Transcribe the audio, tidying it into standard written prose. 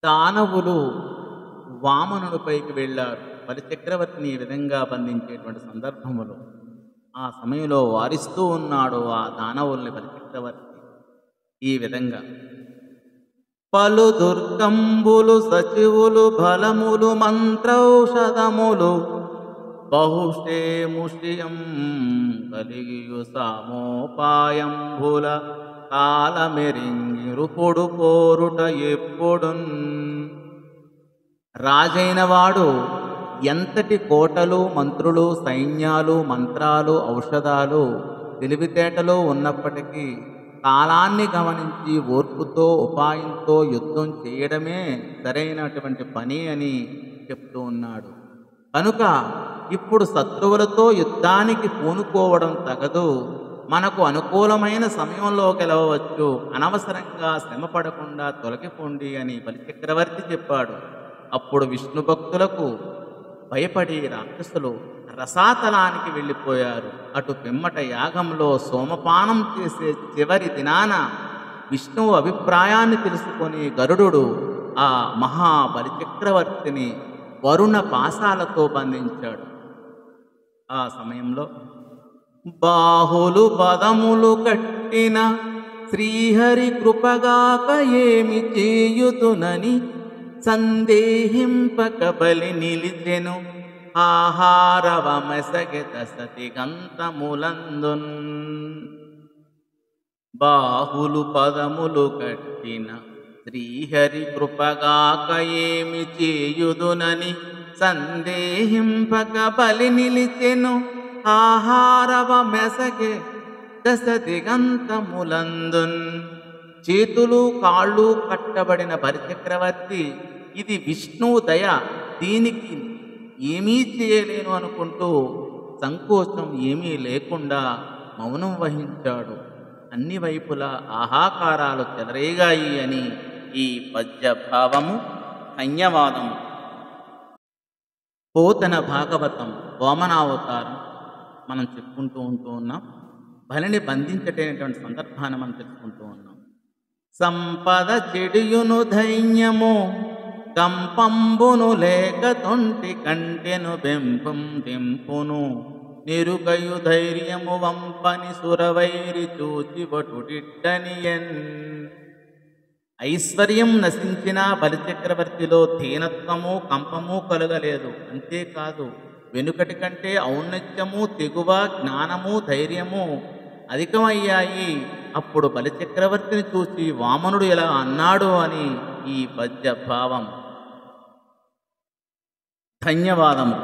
దానవులు వామనునిపైకి వెళ్ళారు. బలిచక్రవర్తిని ఈ విధంగా బంధించేటువంటి సందర్భములో, ఆ సమయంలో వారిస్తూ ఉన్నాడు ఆ దానవుల్ని బలిచక్రవర్తి ఈ విధంగా. పలు దుర్గంబులు సచివులు బలములు మంత్రౌషధములు బహుశేముషియం కలిగియు సామోపాయంబుల కాలమెరింగిరుపుడు పోరుట ఎప్పుడున్. రాజైన వాడు ఎంతటి కోటలు మంత్రులు సైన్యాలు మంత్రాలు ఔషధాలు తెలివితేటలు ఉన్నప్పటికీ కాలాన్ని గమనించి ఓర్పుతో ఉపాయంతో యుద్ధం చేయడమే సరైనటువంటి పని అని చెప్తూ ఉన్నాడు. కనుక ఇప్పుడు శత్రువులతో యుద్ధానికి పూనుకోవడం తగదు. మనకు అనుకూలమైన సమయంలో గెలవవచ్చు. అనవసరంగా శ్రమ పడకుండా తొలగిపోండి అని బలిచక్రవర్తి చెప్పాడు. అప్పుడు విష్ణు భక్తులకు భయపడి రాక్షసులు రసాతలానికి వెళ్ళిపోయారు. అటు పిమ్మట యాగంలో సోమపానం చేసే చివరి దినాన విష్ణువు అభిప్రాయాన్ని తెలుసుకొని గరుడు ఆ మహాబలిచక్రవర్తిని వరుణ పాశాలతో బంధించాడు. ఆ సమయంలో బాహులు పదములు కట్టిన శ్రీహరి కృపగాక ఏమి చేయుతునని సందేహింపక బలి నిలిచెను ఆహారవమసగెత సతిగంతములందున్. బాహులు పదములు కట్టిన శ్రీహరి కృపగాక ఏమి చేయుదునని సందేహింపక బలి నిలిచెను ఆహారవమెసగే దశదిగంతములందున్. చేతులు కాళ్ళు కట్టబడిన బలిచక్రవర్తి ఇది విష్ణువు దయ, దీనికి ఏమీ చేయలేను అనుకుంటూ సంకోచం ఏమీ లేకుండా మౌనం వహించాడు. అన్ని వైపులా ఆహాకారాలు చెలరేగాయి అని ఈ పద్యభావము ధన్యవాదము. పోతన భాగవతం వామనావతారం మనం చెప్పుకుంటూ ఉన్నాం. బలిని బంధించటైనటువంటి సందర్భాన్ని మనం తెలుసుకుంటూ ఉన్నాం. సంపద చెడియును ధైన్యము కంపంబును లేక తొంటి కంటెను బెంపం దింపును నిరుకయు ధైర్యము వంపని సురవైరి చూచి వటుడిట్టనియన్. ఐశ్వర్యం నశించిన బలిచక్రవర్తిలో దీనత్వము కంపము కలగలేదు. అంతేకాదు వెనుకటి కంటే ఔన్నత్యము తెగువ జ్ఞానము ధైర్యము అధికమయ్యాయి. అప్పుడు బలిచక్రవర్తిని చూసి వామనుడు ఎలా అన్నాడు అని ఈ పద్య భావం. ధన్యవాదము.